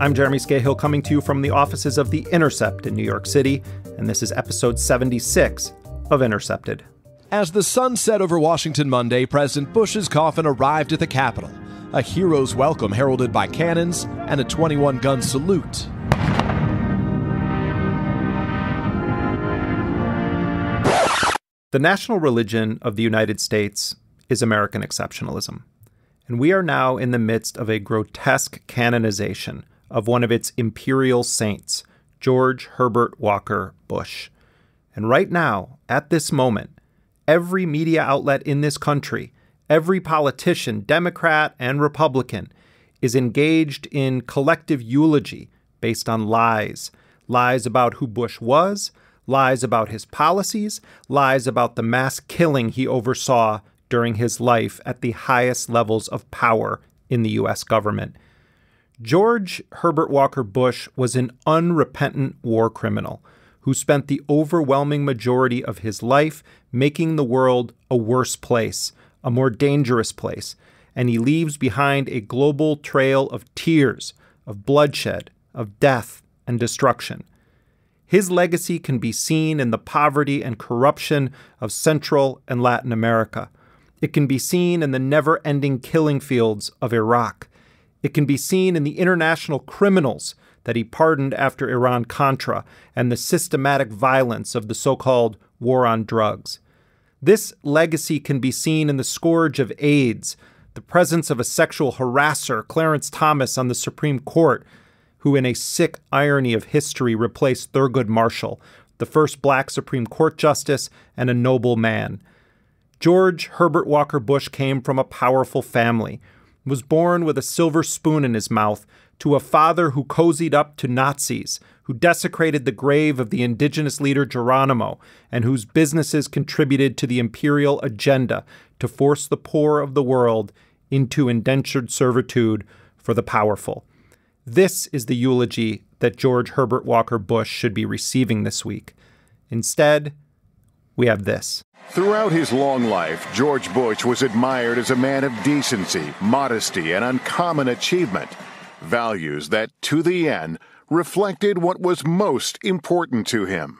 I'm Jeremy Scahill, coming to you from the offices of The Intercept in New York City, and this is episode 76 of Intercepted. As the sun set over Washington Monday, President Bush's coffin arrived at the Capitol, a hero's welcome heralded by cannons and a 21-gun salute. The national religion of the United States is American exceptionalism, and we are now in the midst of a grotesque canonization of one of its imperial saints, George Herbert Walker Bush. And right now, at this moment, every media outlet in this country, every politician, Democrat and Republican, is engaged in collective eulogy based on lies. Lies about who Bush was, lies about his policies, lies about the mass killing he oversaw during his life at the highest levels of power in the U.S. government. George Herbert Walker Bush was an unrepentant war criminal who spent the overwhelming majority of his life making the world a worse place, a more dangerous place, and he leaves behind a global trail of tears, of bloodshed, of death and destruction. His legacy can be seen in the poverty and corruption of Central and Latin America. It can be seen in the never-ending killing fields of Iraq. It can be seen in the international criminals that he pardoned after Iran-Contra and the systematic violence of the so-called war on drugs. This legacy can be seen in the scourge of AIDS, the presence of a sexual harasser, Clarence Thomas, on the Supreme Court, who in a sick irony of history replaced Thurgood Marshall, the first black Supreme Court justice and a noble man. George Herbert Walker Bush came from a powerful family, was born with a silver spoon in his mouth to a father who cozied up to Nazis, who desecrated the grave of the indigenous leader Geronimo, and whose businesses contributed to the imperial agenda to force the poor of the world into indentured servitude for the powerful. This is the eulogy that George Herbert Walker Bush should be receiving this week. Instead, we have this. Throughout his long life, George Bush was admired as a man of decency, modesty, and uncommon achievement. Values that, to the end, reflected what was most important to him,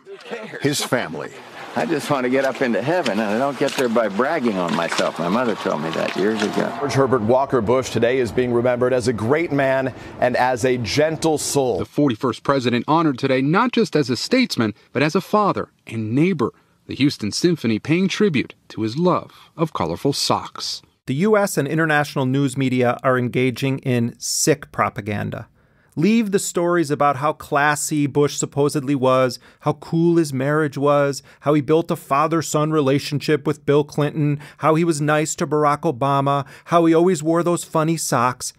his family. I just want to get up into heaven, and I don't get there by bragging on myself. My mother told me that years ago. George Herbert Walker Bush today is being remembered as a great man and as a gentle soul. The 41st president honored today not just as a statesman, but as a father and neighbor. The Houston Symphony paying tribute to his love of colorful socks. The U.S. and international news media are engaging in sick propaganda. Leave the stories about how classy Bush supposedly was, how cool his marriage was, how he built a father-son relationship with Bill Clinton, how he was nice to Barack Obama, how he always wore those funny socks.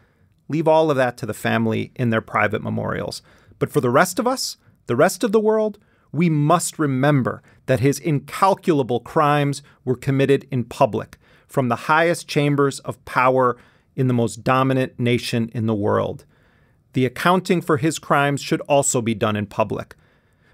Leave all of that to the family in their private memorials. But for the rest of us, the rest of the world, we must remember that his incalculable crimes were committed in public, from the highest chambers of power in the most dominant nation in the world. The accounting for his crimes should also be done in public.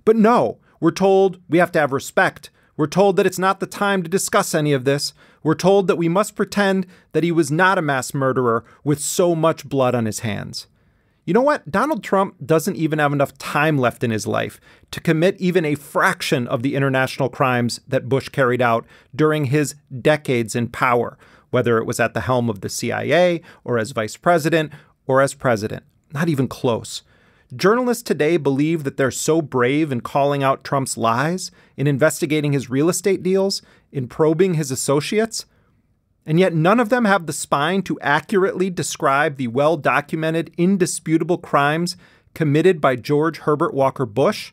But no, we're told we have to have respect. We're told that it's not the time to discuss any of this. We're told that we must pretend that he was not a mass murderer with so much blood on his hands. You know what? Donald Trump doesn't even have enough time left in his life to commit even a fraction of the international crimes that Bush carried out during his decades in power, whether it was at the helm of the CIA or as vice president or as president. Not even close. Journalists today believe that they're so brave in calling out Trump's lies, in investigating his real estate deals, in probing his associates. And yet none of them have the spine to accurately describe the well-documented, indisputable crimes committed by George Herbert Walker Bush.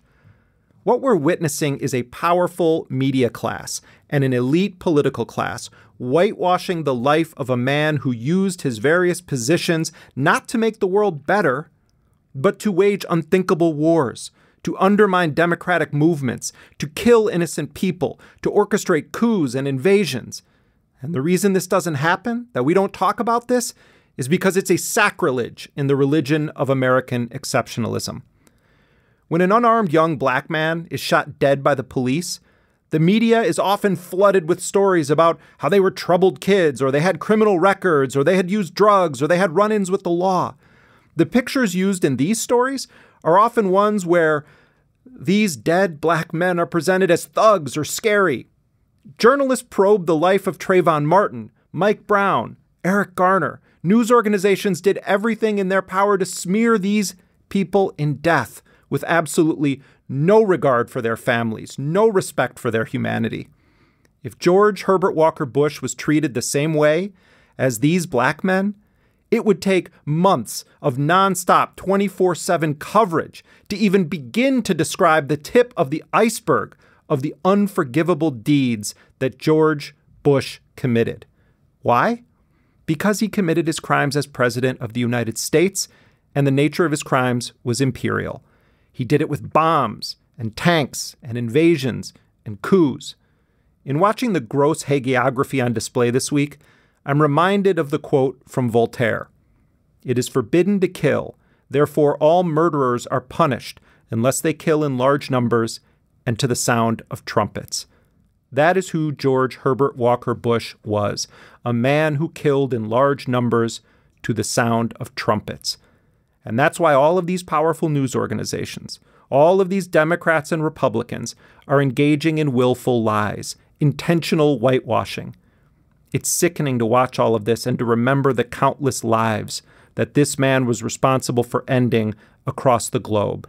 What we're witnessing is a powerful media class and an elite political class whitewashing the life of a man who used his various positions not to make the world better, but to wage unthinkable wars, to undermine democratic movements, to kill innocent people, to orchestrate coups and invasions. And the reason this doesn't happen, that we don't talk about this, is because it's a sacrilege in the religion of American exceptionalism. When an unarmed young black man is shot dead by the police, the media is often flooded with stories about how they were troubled kids, or they had criminal records, or they had used drugs, or they had run-ins with the law. The pictures used in these stories are often ones where these dead black men are presented as thugs or scary. Journalists probed the life of Trayvon Martin, Mike Brown, Eric Garner. News organizations did everything in their power to smear these people in death with absolutely no regard for their families, no respect for their humanity. If George Herbert Walker Bush was treated the same way as these black men, it would take months of nonstop 24/7 coverage to even begin to describe the tip of the iceberg of the unforgivable deeds that George Bush committed. Why? Because he committed his crimes as president of the United States, and the nature of his crimes was imperial. He did it with bombs and tanks and invasions and coups. In watching the gross hagiography on display this week, I'm reminded of the quote from Voltaire. "It is forbidden to kill, therefore all murderers are punished unless they kill in large numbers and to the sound of trumpets." That is who George Herbert Walker Bush was, a man who killed in large numbers to the sound of trumpets. And that's why all of these powerful news organizations, all of these Democrats and Republicans are engaging in willful lies, intentional whitewashing. It's sickening to watch all of this and to remember the countless lives that this man was responsible for ending across the globe.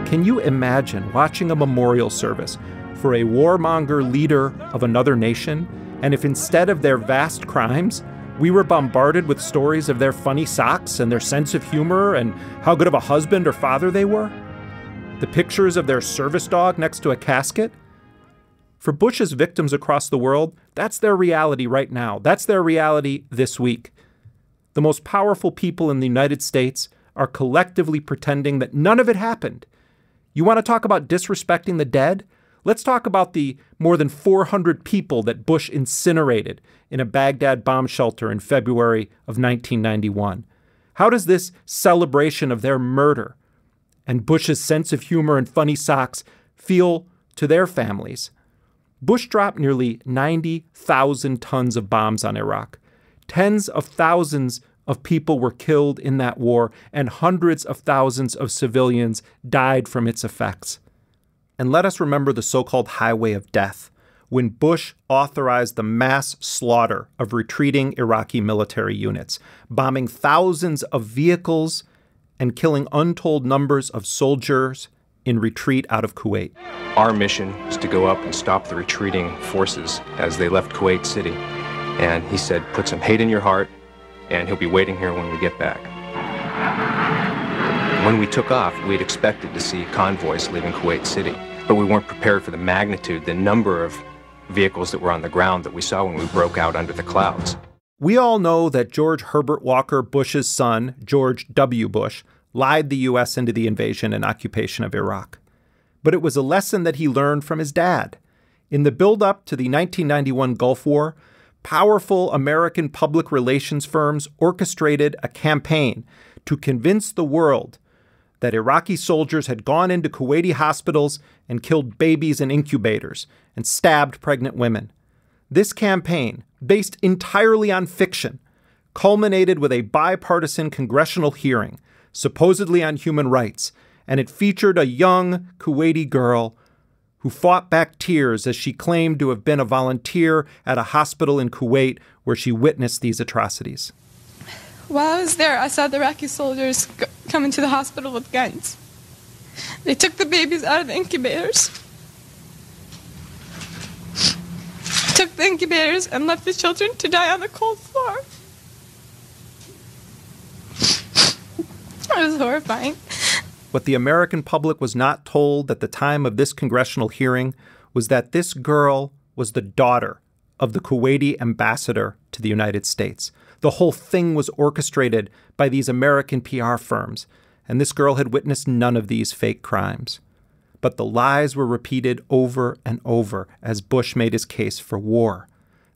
Can you imagine watching a memorial service for a warmonger leader of another nation, and if instead of their vast crimes, we were bombarded with stories of their funny socks and their sense of humor and how good of a husband or father they were? The pictures of their service dog next to a casket? For Bush's victims across the world, that's their reality right now. That's their reality this week. The most powerful people in the United States are collectively pretending that none of it happened. You want to talk about disrespecting the dead? Let's talk about the more than 400 people that Bush incinerated in a Baghdad bomb shelter in February of 1991. How does this celebration of their murder and Bush's sense of humor and funny socks feel to their families? Bush dropped nearly 90,000 tons of bombs on Iraq. Tens of thousands of people were killed in that war, and hundreds of thousands of civilians died from its effects. And let us remember the so-called highway of death, when Bush authorized the mass slaughter of retreating Iraqi military units, bombing thousands of vehicles and killing untold numbers of soldiers in retreat out of Kuwait. Our mission is to go up and stop the retreating forces as they left Kuwait City. And he said, put some hate in your heart, and he'll be waiting here when we get back. When we took off, we'd expected to see convoys leaving Kuwait City, but we weren't prepared for the magnitude, the number of vehicles that were on the ground that we saw when we broke out under the clouds. We all know that George Herbert Walker Bush's son, George W. Bush, lied the U.S. into the invasion and occupation of Iraq. But it was a lesson that he learned from his dad. In the build-up to the 1991 Gulf War, powerful American public relations firms orchestrated a campaign to convince the world that Iraqi soldiers had gone into Kuwaiti hospitals and killed babies in incubators and stabbed pregnant women. This campaign, based entirely on fiction, culminated with a bipartisan congressional hearing, supposedly on human rights, and it featured a young Kuwaiti girl who fought back tears as she claimed to have been a volunteer at a hospital in Kuwait where she witnessed these atrocities. While I was there, I saw the Iraqi soldiers come into the hospital with guns. They took the babies out of the incubators, took the incubators, and left the children to die on the cold floor. It was horrifying. What the American public was not told at the time of this congressional hearing was that this girl was the daughter of the Kuwaiti ambassador to the United States. The whole thing was orchestrated by these American PR firms, and this girl had witnessed none of these fake crimes. But the lies were repeated over and over as Bush made his case for war.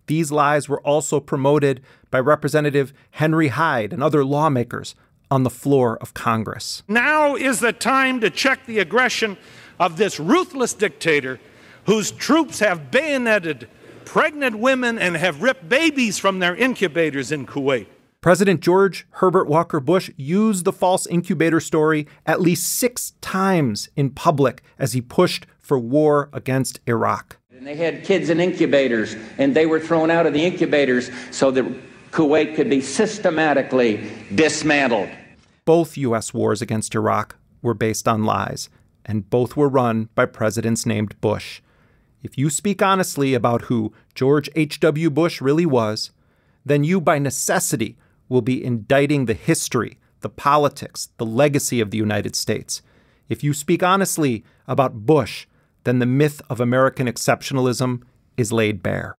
These lies were also promoted by Representative Henry Hyde and other lawmakers on the floor of Congress. Now is the time to check the aggression of this ruthless dictator whose troops have bayoneted pregnant women and have ripped babies from their incubators in Kuwait. President George Herbert Walker Bush used the false incubator story at least 6 times in public as he pushed for war against Iraq. And they had kids in incubators, and they were thrown out of the incubators so that Kuwait could be systematically dismantled. Both U.S. wars against Iraq were based on lies, and both were run by presidents named Bush. If you speak honestly about who George H.W. Bush really was, then you by necessity will be indicting the history, the politics, the legacy of the United States. If you speak honestly about Bush, then the myth of American exceptionalism is laid bare.